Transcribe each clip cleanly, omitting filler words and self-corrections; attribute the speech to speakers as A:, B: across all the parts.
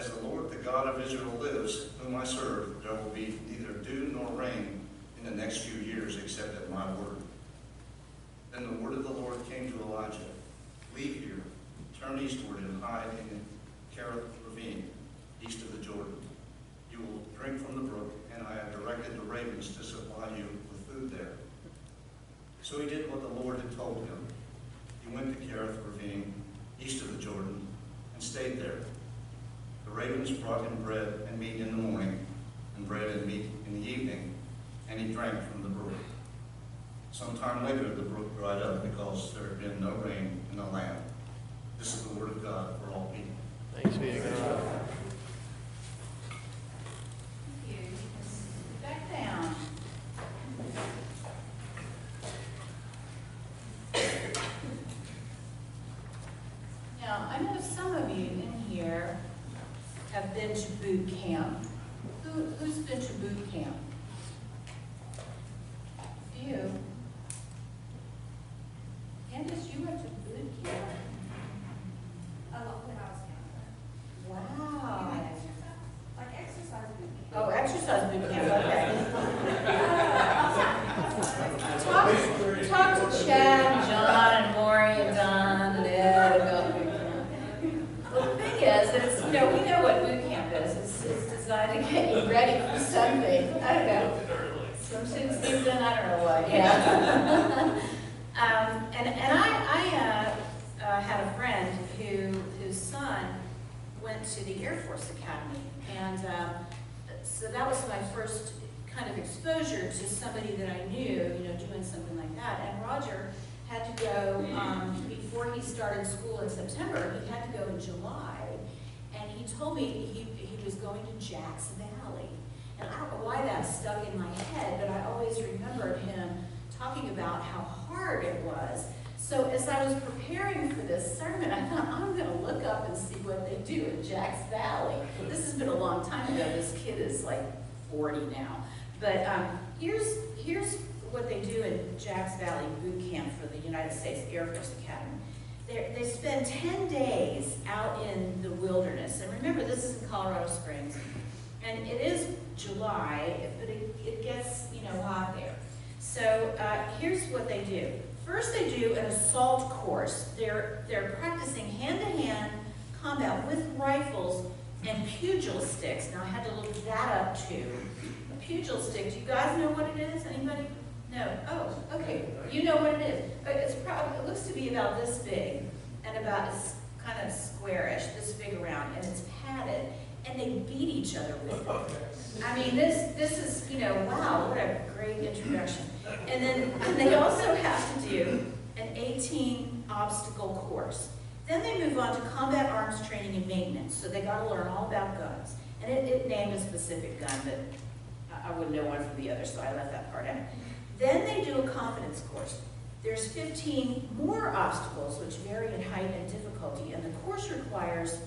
A: As the Lord, the God of Israel lives, whom I serve, there will be neither dew nor rain in the next few years except at my word. Then the word of the Lord came to Elijah. Leave here, turn eastward and hide in Kerith ravine, east of the Jordan. You will drink from the brook, and I have directed the ravens to supply you with food there. So he did what the Lord had told him. He went to Kerith ravine, east of the Jordan, and stayed there. The ravens brought him bread and meat in the morning, and bread and meat in the evening, and he drank from the brook. Sometime later the brook dried up because there had been no rain in the land. This is the word of God for all people.
B: Thanks be to God.
C: Thank you. Sit back down. Now, I know some of you in here have been to boot camp. Who's been to boot camp? You. Candace, you went to boot camp?
D: When I was younger.
C: Wow.
D: Like exercise boot camp.
C: Oh, exercise boot camp, okay. Talk to Chad, John, and Lori, and Don, and Ed about boot camp. Well, the thing is, it's, we know what boot camp is. It's designed to get you ready for something. I don't know. Swimsuit season, I don't know what, yeah. And I had a friend whose son went to the Air Force Academy, and so that was my first kind of exposure to somebody that I knew, doing something like that. And Roger had to go, before he started school in September, he had to go in July, and he told me he was going to Jack's Valley. And I don't know why that stuck in my head, but I always remembered him talking about how hard it was. So as I was preparing for this sermon, I thought, I'm going to look up and see what they do in Jack's Valley. This has been a long time ago. This kid is like 40 now. But here's what they do in Jack's Valley Boot Camp for the United States Air Force Academy. They spend 10 days out in the wilderness. And remember, this is in Colorado Springs. And it is July, but it gets, hot there. So here's what they do. First, they do an assault course. They're practicing hand-to-hand combat with rifles and pugil sticks. Now, I had to look that up too. A pugil stick, do you guys know what it is? Anybody? No? Oh, okay. You know what it is. It looks to be about this big and about kind of squarish, this big around, and it's padded. And they beat each other with it. I mean, this is, wow, what a great introduction. And then they also have to do an 18 obstacle course. Then they move on to combat arms training and maintenance. So they got to learn all about guns. And it named a specific gun, but I wouldn't know one from the other, so I left that part out. Then they do a confidence course. There's 15 more obstacles, which vary in height and difficulty, and the course requires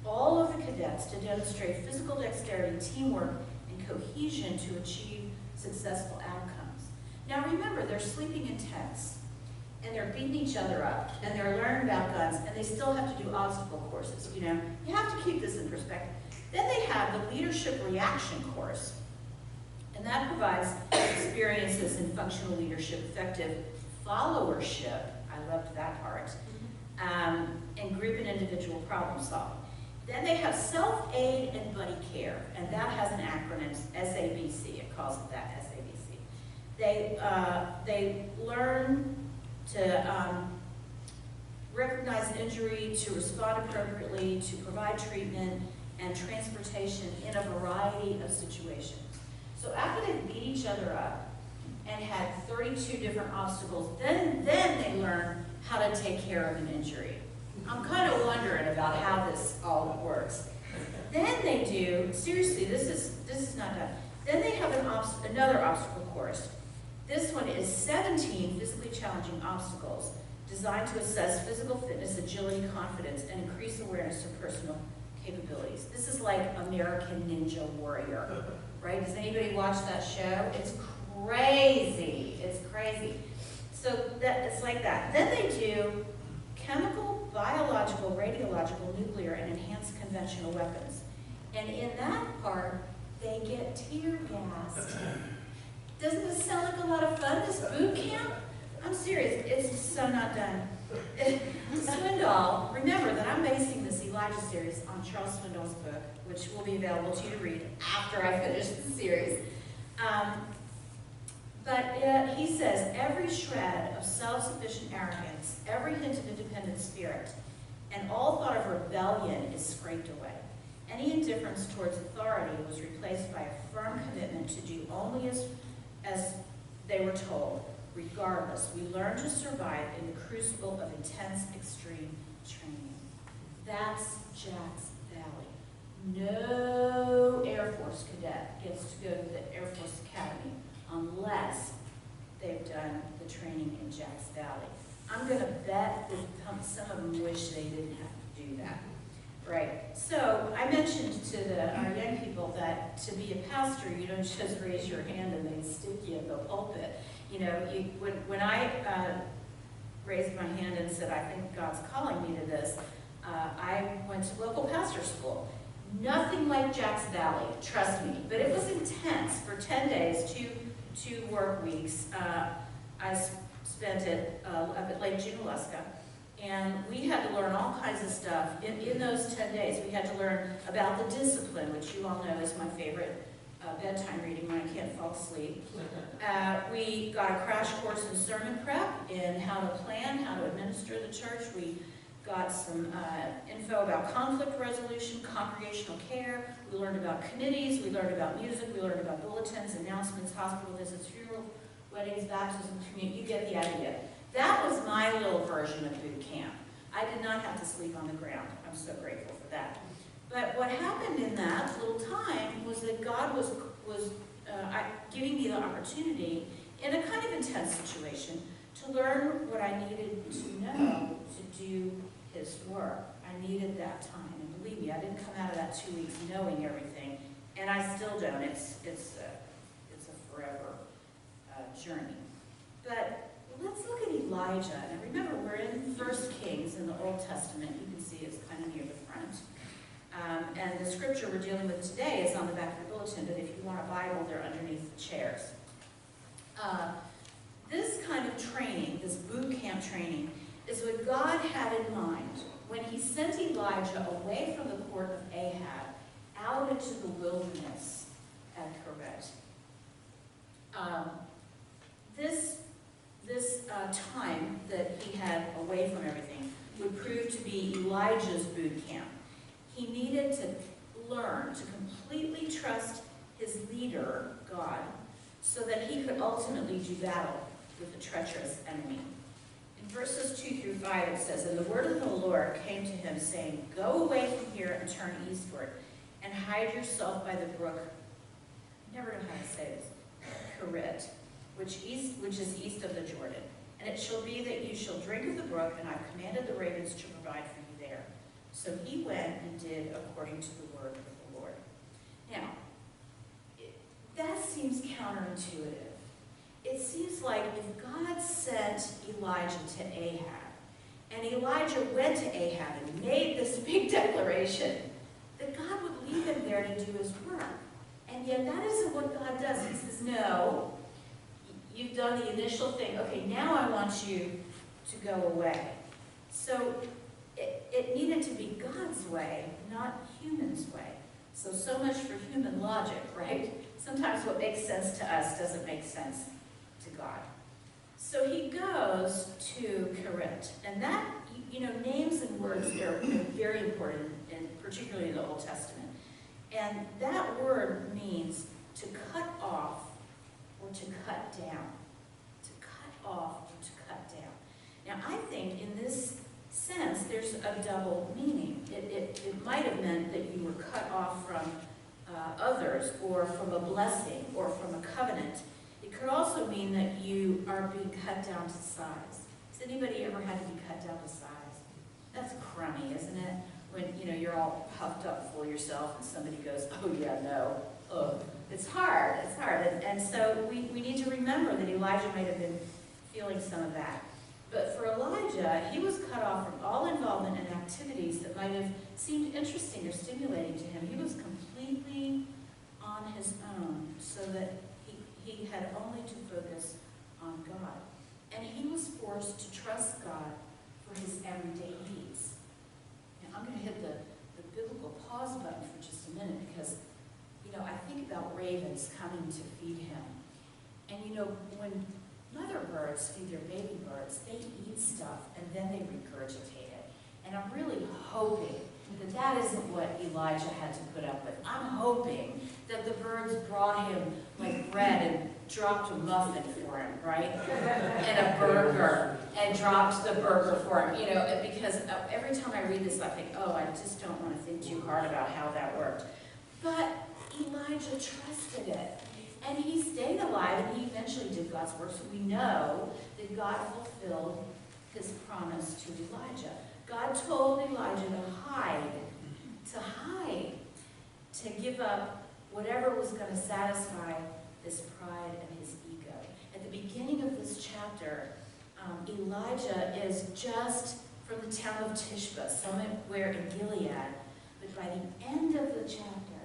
C: all of the cadets to demonstrate physical dexterity, teamwork, and cohesion to achieve successful outcomes. Now remember, they're sleeping in tents, and they're beating each other up, and they're learning about guns, and they still have to do obstacle courses, You have to keep this in perspective. Then they have the leadership reaction course, and that provides experiences in functional leadership, effective followership, I loved that part, and group and individual problem solving. Then they have self-aid and buddy care, and that has an acronym, SABC. It calls it that, SABC. They learn to recognize injury, to respond appropriately, to provide treatment and transportation in a variety of situations. So after they beat each other up and had 32 different obstacles, then they learn how to take care of an injury. I'm kind of wondering about how this all works. Then they do, seriously, this is not done. Then they have another obstacle course. This one is 17 physically challenging obstacles designed to assess physical fitness, agility, confidence, and increase awareness of personal capabilities. This is like American Ninja Warrior, right? Does anybody watch that show? It's crazy. It's crazy. So it's like that. Then they do chemical, biological, radiological, nuclear, and enhanced conventional weapons. And in that part, they get tear gassed. Doesn't this sound like a lot of fun, this boot camp? I'm serious, it's so not done. Swindoll, remember that I'm basing this Elijah series on Charles Swindoll's book, which will be available to you to read after I finish the series. But he says, every shred of self-sufficient arrogance, every hint of independent spirit, and all thought of rebellion is scraped away. Any indifference towards authority was replaced by a firm commitment to do only as they were told. Regardless, we learn to survive in the crucible of intense, extreme training. That's Jack's Valley. No Air Force cadet gets to go to the Air Force Academy unless they've done the training in Jack's Valley. I'm going to bet that some of them wish they didn't have to do that. Right. So I mentioned to our young people that to be a pastor, you don't just raise your hand and they stick you in the pulpit. You know, when I raised my hand and said, I think God's calling me to this, I went to local pastor school. Nothing like Jack's Valley, trust me. But it was intense for 10 days, two work weeks. I spent it up at Lake Junaluska. And we had to learn all kinds of stuff. In those 10 days, we had to learn about the discipline, which you all know is my favorite bedtime reading when I can't fall asleep. We got a crash course in sermon prep, in how to plan, how to administer the church. We got some info about conflict resolution, congregational care. We learned about committees. We learned about music. We learned about bulletins, announcements, hospital visits, funeral, weddings, baptism, community. You get the idea. That was my little version of boot camp. I did not have to sleep on the ground. I'm so grateful for that. But what happened in that little time was that God was giving me the opportunity in a kind of intense situation to learn what I needed to know to do His work. I needed that time. And believe me, I didn't come out of that 2 weeks knowing everything. And I still don't. It's a forever journey. But let's look at Elijah. And remember, we're in 1 Kings in the Old Testament. You can see it's kind of near the front. And the scripture we're dealing with today is on the back of the bulletin, but if you want a Bible, they're underneath the chairs. This kind of training, this boot camp training, is what God had in mind when He sent Elijah away from the court of Ahab out into the wilderness at Kerith. This time that he had away from everything would prove to be Elijah's boot camp. He needed to learn to completely trust his leader, God, so that he could ultimately do battle with the treacherous enemy. In verses 2 through 5 it says, "And the word of the Lord came to him, saying, Go away from here and turn eastward, and hide yourself by the brook," I never know how to say this, Kerith, which is east of the Jordan. "And it shall be that you shall drink of the brook, and I've commanded the ravens to provide for you there." So he went and did according to the word of the Lord. Now, that seems counterintuitive. It seems like if God sent Elijah to Ahab, and Elijah went to Ahab and made this big declaration, that God would leave him there to do his work. And yet that isn't what God does. He says, no, you've done the initial thing. Okay, now I want you to go away. So it needed to be God's way, not human's way. So much for human logic, right? Sometimes what makes sense to us doesn't make sense to God. So he goes to Kerith. And that, names and words are very important, and particularly in the Old Testament. And that word means to cut off or to cut down. To cut off or to cut down. Now, I think in this sense, there's a double meaning. It might have meant that you were cut off from others, or from a blessing, or from a covenant. It could also mean that you are being cut down to size. Has anybody ever had to be cut down to size? That's crummy, isn't it? When you're all puffed up full of yourself and somebody goes, "Oh yeah, no." Ugh. It's hard. And so we need to remember that Elijah might have been feeling some of that. But for Elijah, he was cut off from all involvement in activities that might have seemed interesting or stimulating to him. He was completely about ravens coming to feed him. And you know, when mother birds feed their baby birds, they eat stuff and then they regurgitate it. And I'm really hoping that that isn't what Elijah had to put up with. I'm hoping that the birds brought him like bread and dropped a muffin for him, right? And a burger, and dropped the burger for him, you know, because every time I read this, I think, oh, I just don't want to think too hard about how that worked. But Elijah trusted it. And he stayed alive, and he eventually did God's work. So we know that God fulfilled his promise to Elijah. God told Elijah to hide, to give up whatever was going to satisfy his pride and his ego. At the beginning of this chapter, Elijah is just from the town of Tishba, somewhere in Gilead. But by the end of the chapter,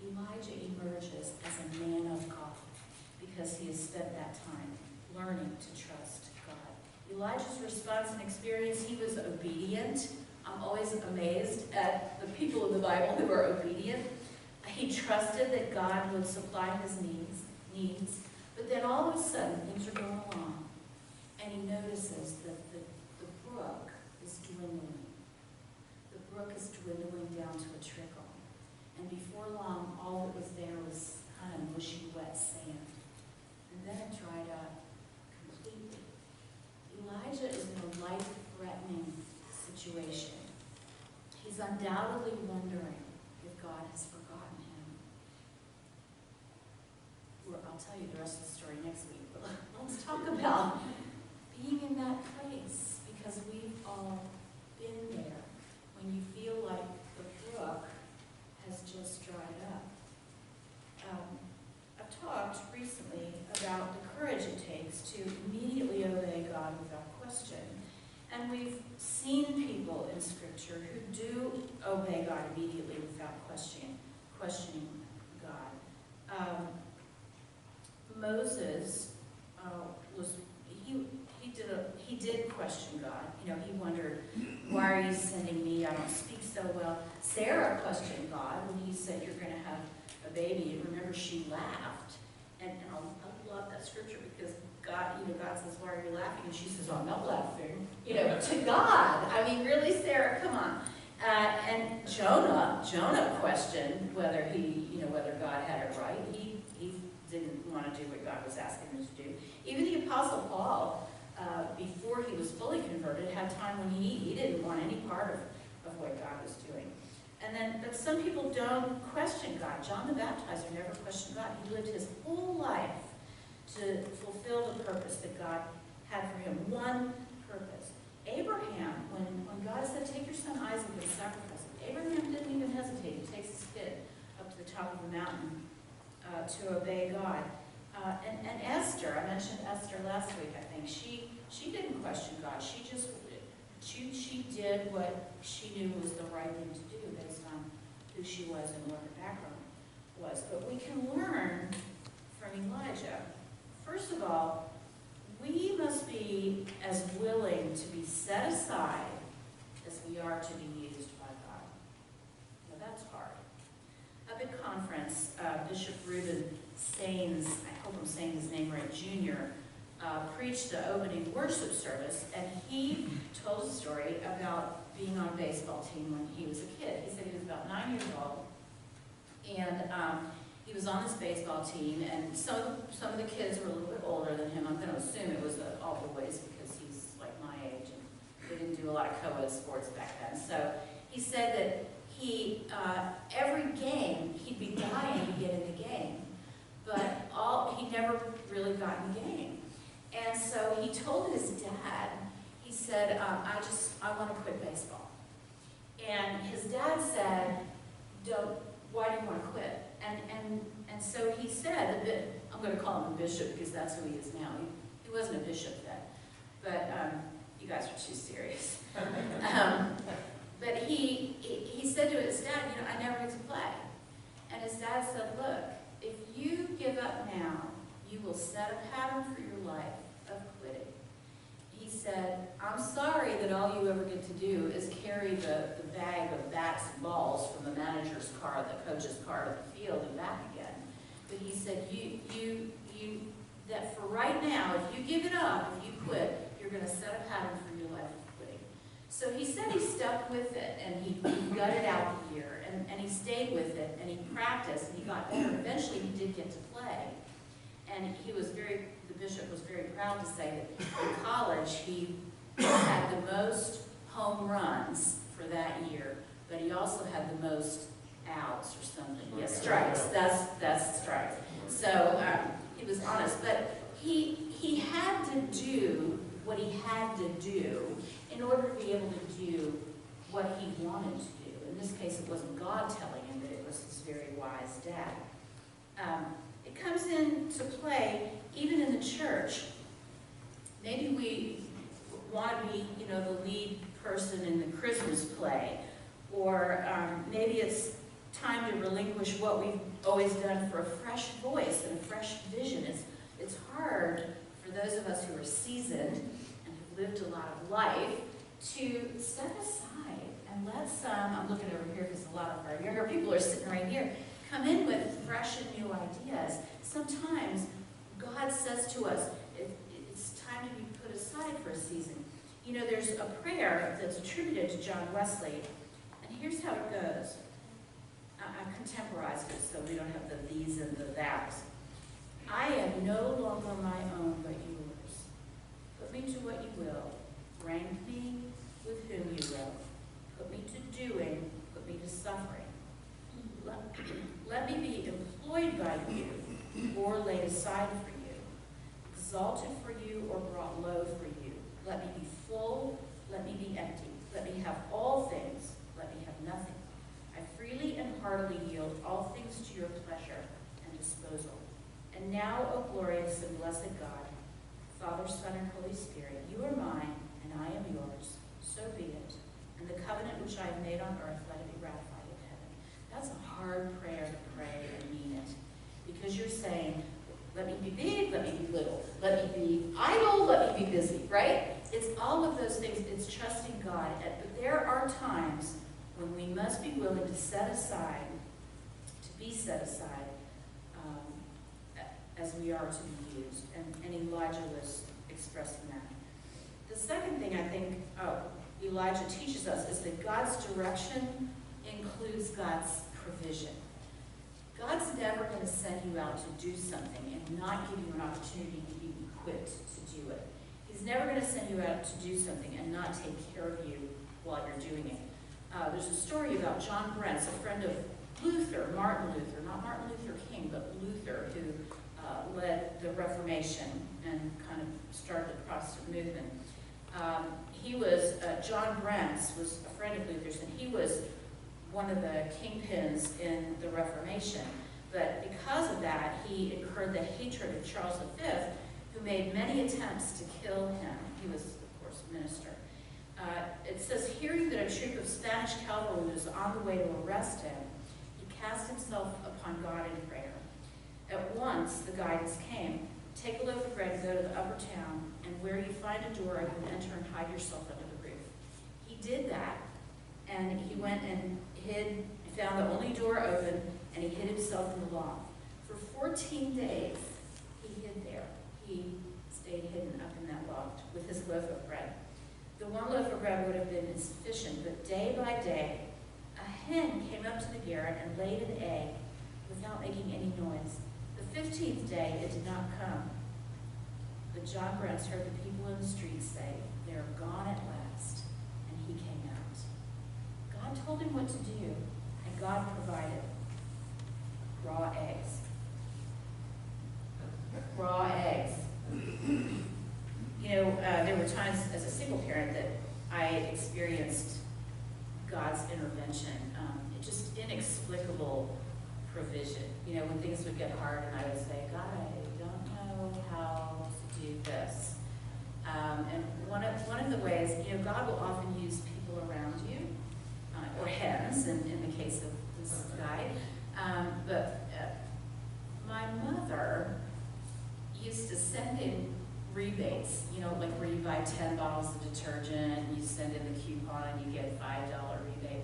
C: Elijah emerges as a man of God because he has spent that time learning to trust God. Elijah's response and experience, he was obedient. I'm always amazed at the people in the Bible who are obedient. He trusted that God would supply his needs, but then all of a sudden things are going along, and he notices that the brook is dwindling. The brook is dwindling down to a trickle. And before long, all that was there was kind of mushy, wet sand. And then it dried up completely. Elijah is in a life-threatening situation. He's undoubtedly wondering if God has forgotten him. I'll tell you the rest of the story next week, but let's talk about being in that place, because we've all been there when you feel like the brook has just dried up. I've talked recently about the courage it takes to immediately obey God without question. And we've seen people in Scripture who do obey God immediately without questioning God. Moses he did question God. You know, he wondered, why are you sending me? I don't speak so well. Sarah questioned God when he said, you're going to have a baby. And remember, she laughed. And I love that scripture because God says, why are you laughing? And she says, oh, I'm not laughing. You know, to God. I mean, really, Sarah, come on. And Jonah questioned whether God had it right. He didn't want to do what God was asking him to do. Even the Apostle Paul, before he was fully converted, had time when he didn't want any part of what God was doing. But some people don't question God. John the Baptizer never questioned God. He lived his whole life to fulfill the purpose that God had for him. One purpose. Abraham, when God said, take your son Isaac and sacrifice him, Abraham didn't even hesitate. He takes his kid up to the top of the mountain to obey God. And Esther, I mentioned Esther last week, I think, she didn't question God. She did what she knew was the right thing to do based on who she was and what her background was. But we can learn from Elijah. First of all, we must be as willing to be set aside as we are to be used by God. Now that's hard. Up at conference, Bishop Reuben Saines, I hope I'm saying his name right, Jr., preached the opening worship service, and he told a story about being on a baseball team when he was a kid. He said he was about 9 years old, and he was on this baseball team, and some of the kids were a little bit older than him. I'm going to assume it was all boys because he's like my age, and they didn't do a lot of co-ed sports back then. So he said that every game, he'd be dying to get in the game, but he never really got in the game. And so he told his dad, he said, I want to quit baseball. And his dad said, why do you want to quit? And so he said, I'm going to call him a bishop because that's who he is now. He wasn't a bishop then, but you guys are too serious. But he said to his dad, I never get to play. And his dad said, look, if you give up now, you will set a pattern for your life of quitting. He said, I'm sorry that all you ever get to do is carry the bag of bats and balls from the manager's car, the coach's car to the field and back again. but he said, that for right now, if you give it up, if you quit, you're going to set a pattern for your life of quitting. So he said he stuck with it, and he gutted out the year, and he stayed with it, and he practiced, and he got better. Eventually, he did get to play, and the bishop was very proud to say that in college, he had the most home runs for that year, but he also had the most outs or something. Yes, strikes. That's strikes. So he was honest, but he had to do what he had to do in order to be able to do what he wanted to do. In this case, it wasn't God telling him, but it was his very wise dad. It comes into play even in the church. Maybe we want to be, the lead person in the Christmas play, or maybe it's time to relinquish what we've always done for a fresh voice and a fresh vision. It's hard for those of us who are seasoned and have lived a lot of life to step aside and let some, I'm looking over here because a lot of our younger people are sitting right here, come in with fresh and new ideas. Sometimes God says to us, it's time to be put aside for a season. There's a prayer that's attributed to John Wesley, and here's how it goes. I contemporized it so we don't have the these and the that's. I am no longer my own but yours. Put me to what you will. Rank me with whom you will. Put me to doing, put me to suffering. Let me be employed by you or laid aside for you, exalted for you or brought low for you. Let me be full, let me be empty. Let me have all things, let me have nothing. I freely and heartily yield all things to your pleasure and disposal. And now, O glorious and blessed God, Father, Son, and Holy Spirit, you are mine, and I am yours. So be it. And the covenant which I have made on earth, let it be ratified in heaven. That's a hard prayer to pray and mean it. Because you're saying, let me be big, let me be little. Let me be idle, let me be busy, right? It's all of those things. It's trusting God. But there are times when we must be willing to set aside, to be set aside, as we are to be used. And Elijah was expressing that. The second thing I think Elijah teaches us is that God's direction includes God's provision. God's never going to send you out to do something and not give you an opportunity to be equipped to do it. He's never going to send you out to do something and not take care of you while you're doing it. There's a story about John Brentz, a friend of Luther, Martin Luther, not Martin Luther King, but Luther, who led the Reformation and kind of started the Protestant movement. John Brentz was a friend of Luther's, and he was one of the kingpins in the Reformation. But because of that, he incurred the hatred of Charles V, who made many attempts to kill him. He was, of course, a minister. It says, hearing that a troop of Spanish cavalry was on the way to arrest him, he cast himself upon God in prayer. At once, the guidance came. Take a loaf of bread and go to the upper town, and where you find a door open, enter and hide yourself under the roof. He did that, and he went and hid, found the only door open, and he hid himself in the loft. For 14 days, he hid there. He stayed hidden up in that loft with his loaf of bread. The one loaf of bread would have been insufficient, but day by day, a hen came up to the garret and laid an egg without making any noise. The 15th day, it did not come. But John Brentz heard the people in the streets say, "They are gone at last," and he came out. God told him what to do, and God provided raw eggs. Raw eggs. There were times as a single parent that I experienced God's intervention, just inexplicable provision. When things would get hard and I would say, God, I don't know how to do this. And one of the ways, God will often use people around you, or hens in the case of this guy. But my mother used to send in rebates, like where you buy 10 bottles of detergent, and you send in the coupon and you get a $5 rebate.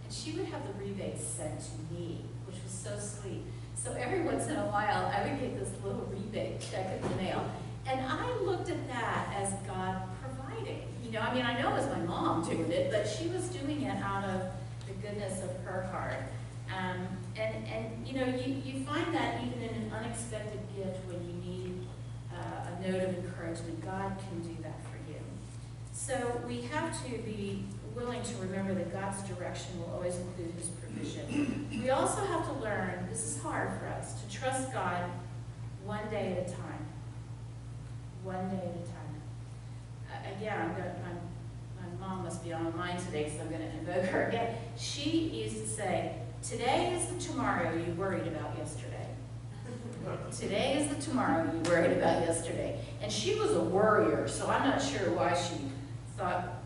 C: And and she would have the rebates sent to me, which was so sweet. So every once in a while, I would get this little rebate check in the mail. And I looked at that as God providing. You know, I mean, I know it was my mom doing it, but she was doing it out of the goodness of her heart. And you know, you find that even in an unexpected gift when you need a note of encouragement, God can do that for you. So we have to be willing to remember that God's direction will always include his provision. We also have to learn, this is hard for us, to trust God one day at a time. One day at a time. Again, my mom must be on my mind today, so I'm going to invoke her again. She used to say, today is the tomorrow you worried about yesterday. Today is the tomorrow you worried about yesterday. And she was a worrier, so I'm not sure why she thought,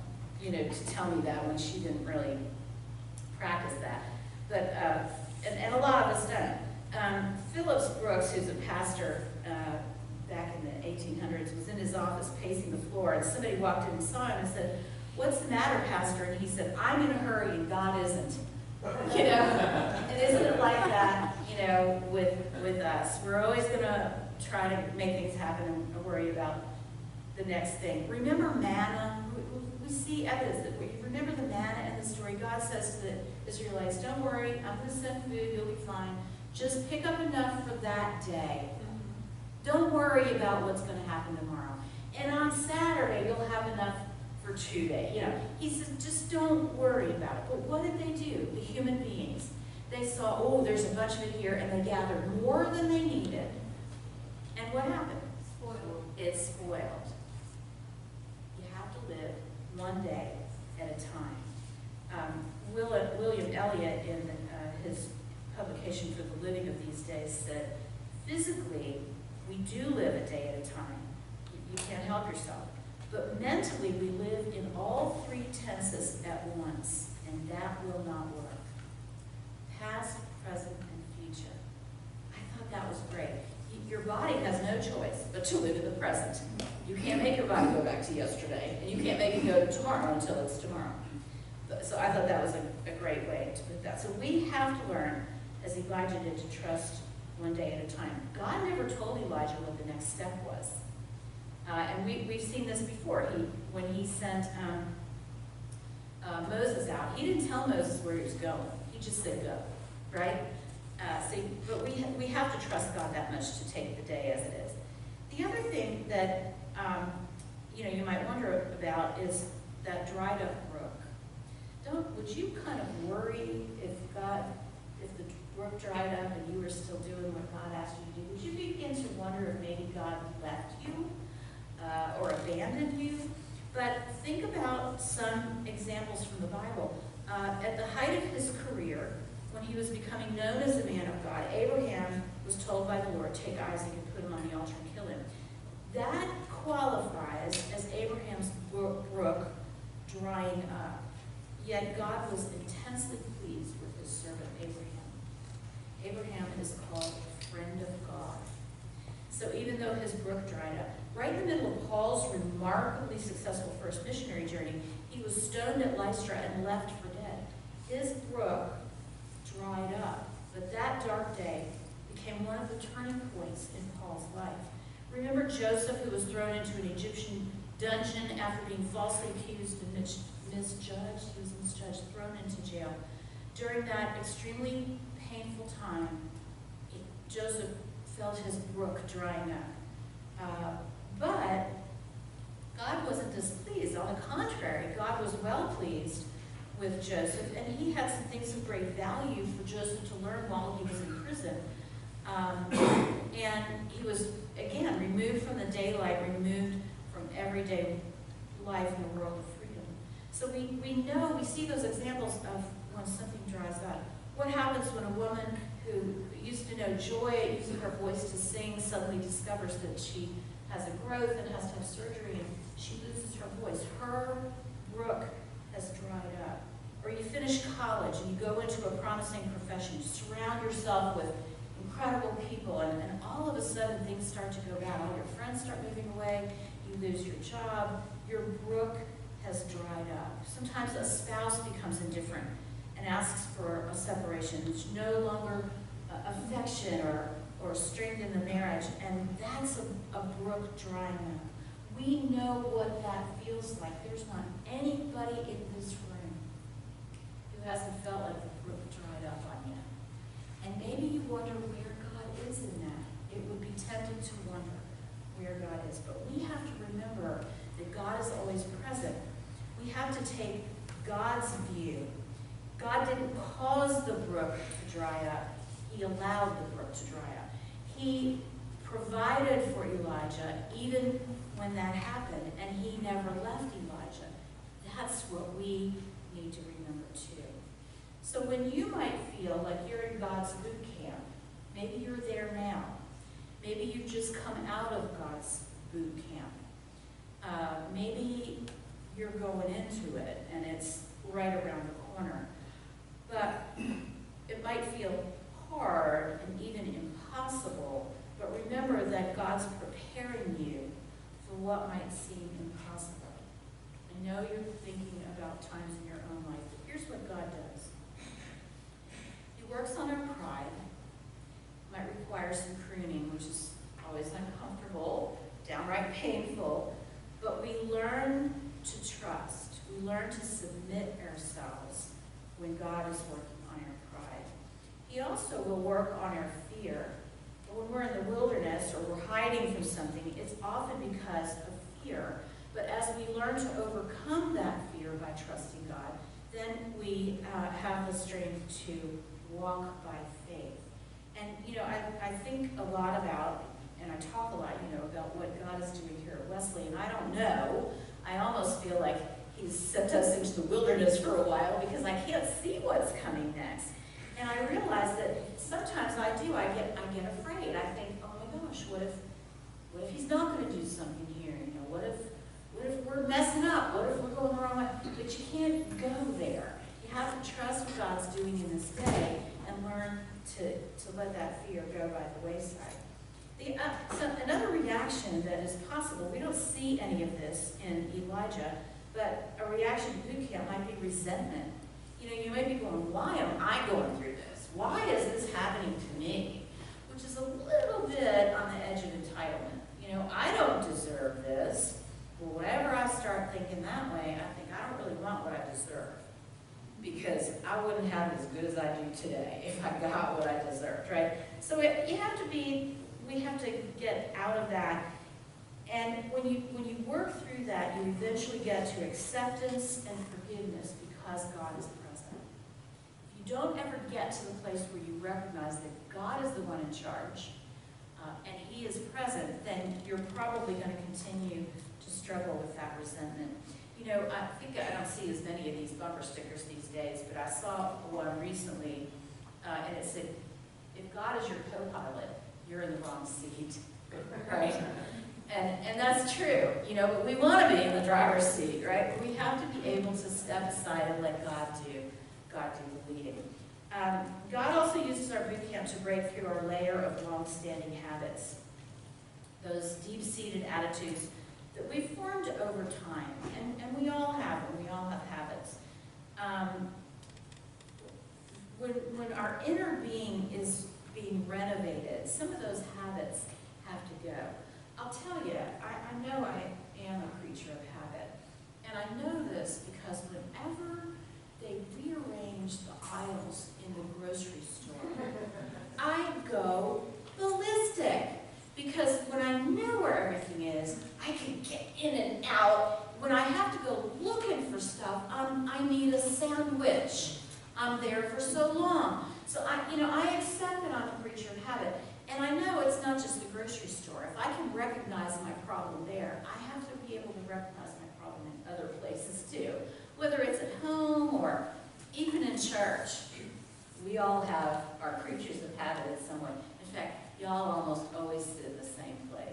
C: you know, to tell me that when she didn't really practice that. But, and a lot of us don't. Phillips Brooks, who's a pastor back in the 1800s, was in his office pacing the floor, and somebody walked in and saw him and said, "What's the matter, Pastor?" And he said, "I'm in a hurry and God isn't." You know, and isn't it like that, you know, with us? We're always going to try to make things happen and worry about the next thing. Remember manna? We see evidence that we remember the manna in the story. God says to the Israelites, "Don't worry, I'm going to send food, you'll be fine. Just pick up enough for that day. Don't worry about what's going to happen tomorrow. And on Saturday, you'll have enough for 2 days." You know, he says, just don't worry about it. But what did they do, the human beings? They saw, oh, there's a bunch of it here, and they gathered more than they needed. And what happened?
D: Spoiled.
C: It's spoiled. You have to live one day at a time. William Elliot, in his publication for the Living of These Days, said, physically, we do live a day at a time. You can't help yourself. But mentally, we live in all three tenses at once, and that will not work. Past, present, and future. I thought that was great. Your body has no choice but to live in the present. You can't make your body go back to yesterday, and you can't make it go to tomorrow until it's tomorrow. So I thought that was a great way to put that. So we have to learn, as Elijah did, to trust one day at a time. God never told Elijah what the next step was. And we've seen this before. When he sent Moses out, he didn't tell Moses where he was going. He just said go, right? But we have to trust God that much to take the day as it is. The other thing that you might wonder about is that dried up brook. Would you kind of worry if the brook dried up and you were still doing what God asked you to do? Would you begin to wonder if maybe God left you or abandoned you? But think about some examples from the Bible. At the height of his career, when he was becoming known as a man of God, Abraham was told by the Lord, take Isaac and put him on the altar and kill him. That qualifies as Abraham's brook drying up. Yet God was intensely pleased with his servant Abraham. Abraham is called a friend of God. So even though his brook dried up, right in the middle of Paul's remarkably successful first missionary journey, he was stoned at Lystra and left for dead. His brook dried up, but that dark day became one of the turning points in Paul's life. Remember Joseph, who was thrown into an Egyptian dungeon after being falsely accused and misjudged? He was misjudged, thrown into jail. During that extremely painful time, Joseph felt his brook drying up. But God wasn't displeased. On the contrary, God was well pleased with Joseph, and he had some things of great value for Joseph to learn while he was in prison. And he was, again, removed from the daylight, removed from everyday life in a world of freedom. So we see those examples of when something dries up. What happens when a woman who used to know joy at using her voice to sing suddenly discovers that she has a growth and has to have surgery and she loses her voice? Her brook has dried up. Or you finish college and you go into a promising profession, you surround yourself with incredible people, and all of a sudden things start to go bad. All your friends start moving away, you lose your job, your brook has dried up. Sometimes a spouse becomes indifferent. and asks for a separation. There's no longer affection or strength in the marriage, and that's a brook drying up. We know what that feels like. There's not anybody in this room who hasn't felt like the brook dried up on you. And maybe you wonder where God is in that. It would be tempting to wonder where God is. But we have to remember that God is always present. We have to take God's view. God didn't cause the brook to dry up. He allowed the brook to dry up. He provided for Elijah even when that happened, and he never left Elijah. That's what we need to remember too. So when you might feel like you're in God's boot camp, maybe you're there now. Maybe you've just come out of God's boot camp. Maybe you're going into it and it's right around the corner. But it might feel hard and even impossible, but remember that God's preparing you for what might seem impossible. I know you're thinking about times in your own life, but here's what God does. He works on our pride. Might require some pruning, which is always uncomfortable, downright painful, but we learn to trust. We learn to submit ourselves when God is working on our pride. He also will work on our fear. But when we're in the wilderness or we're hiding from something, it's often because of fear. But as we learn to overcome that fear by trusting God, then we have the strength to walk by faith. And, I think a lot about, and I talk a lot, about what God is doing here at Wesley, and I don't know. I almost feel like He's sent us into the wilderness for a while because I can't see what's coming next. And I realize that sometimes I get afraid. I think, oh my gosh, what if He's not going to do something here? What if we're messing up? What if we're going the wrong way? But you can't go there. You have to trust what God's doing in this day and learn to let that fear go by the wayside. So another reaction that is possible, we don't see any of this in Elijah, but a reaction to boot camp might be resentment. You may be going, why am I going through this? Why is this happening to me? Which is a little bit on the edge of entitlement. I don't deserve this. Well, whenever I start thinking that way, I think I don't really want what I deserve, because I wouldn't have it as good as I do today if I got what I deserved, right? So we have to get out of that. And when you work through that, you eventually get to acceptance and forgiveness because God is present. If you don't ever get to the place where you recognize that God is the one in charge and He is present, then you're probably going to continue to struggle with that resentment. I think I don't see as many of these bumper stickers these days, but I saw one recently, and it said, if God is your co-pilot, you're in the wrong seat, right? And that's true, but we want to be in the driver's seat, right? But we have to be able to step aside and let God do the leading. God also uses our boot camp to break through our layer of long-standing habits, those deep-seated attitudes that we've formed over time, and we all have them. We all have habits. When our inner being is being renovated, some of those habits have to go. I'll tell you, I know I am a creature of habit, and I know this because whenever they rearrange the aisles in the grocery store, I go ballistic. Because when I know where everything is, I can get in and out. When I have to go looking for stuff, I need a sandwich. I'm there for so long. So I accept that I'm a creature of habit. And I know it's not just the grocery store. If I can recognize my problem there, I have to be able to recognize my problem in other places too. Whether it's at home or even in church. We all have our creatures of habit in some way. In fact, y'all almost always sit in the same place.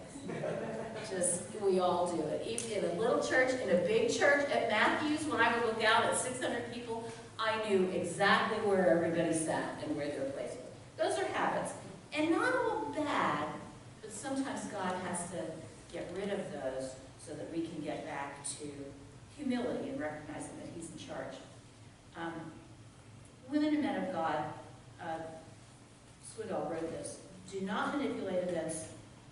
C: We all do it. Even in a little church, in a big church, at Matthews, when I would look out at 600 people, I knew exactly where everybody sat and where their place was. Those are habits. And not all bad, but sometimes God has to get rid of those so that we can get back to humility and recognizing that He's in charge. women and men of God, Swindoll wrote this, do not manipulate events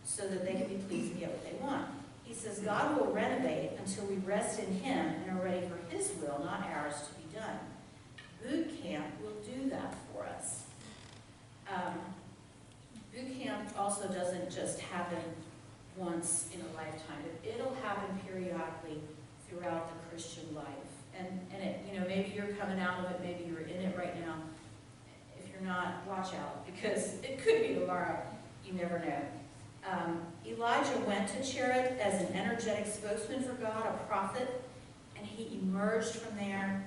C: so that they can be pleased and get what they want. He says, God will renovate until we rest in Him and are ready for His will, not ours, to be done. Boot camp will do that for us. Boot camp also doesn't just happen once in a lifetime. It'll happen periodically throughout the Christian life. And it, maybe you're coming out of it, maybe you're in it right now. If you're not, watch out, because it could be tomorrow. You never know. Elijah went to Cherith as an energetic spokesman for God, a prophet, and he emerged from there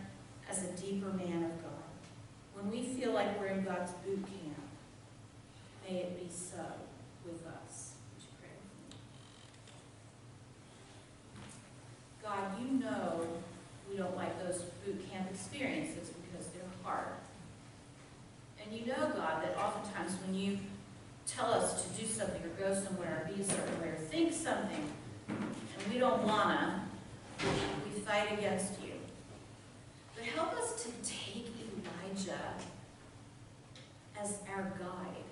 C: as a deeper man of God. When we feel like we're in God's boot camp, may it be so with us. Would you pray with me? God, you know we don't like those boot camp experiences because they're hard. And you know, God, that oftentimes when you tell us to do something or go somewhere or be a certain way or think something, and we don't wanna, we fight against you. But help us to take Elijah as our guide,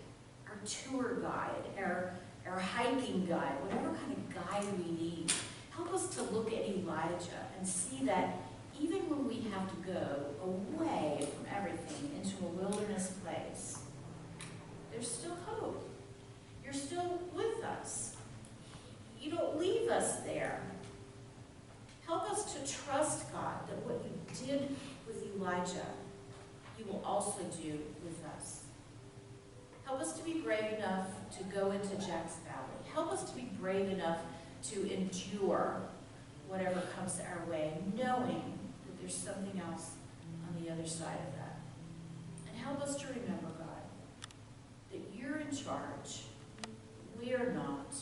C: our tour guide, our hiking guide, whatever kind of guide we need. Help us to look at Elijah and see that even when we have to go away from everything into a wilderness place, there's still hope. You're still with us. You don't leave us there. Help us to trust, God, that what you did with Elijah, you will also do with us. Help us to be brave enough to go into Jack's Valley. Help us to be brave enough to endure whatever comes our way, knowing that there's something else on the other side of that. And help us to remember, God, that you're in charge. We are not.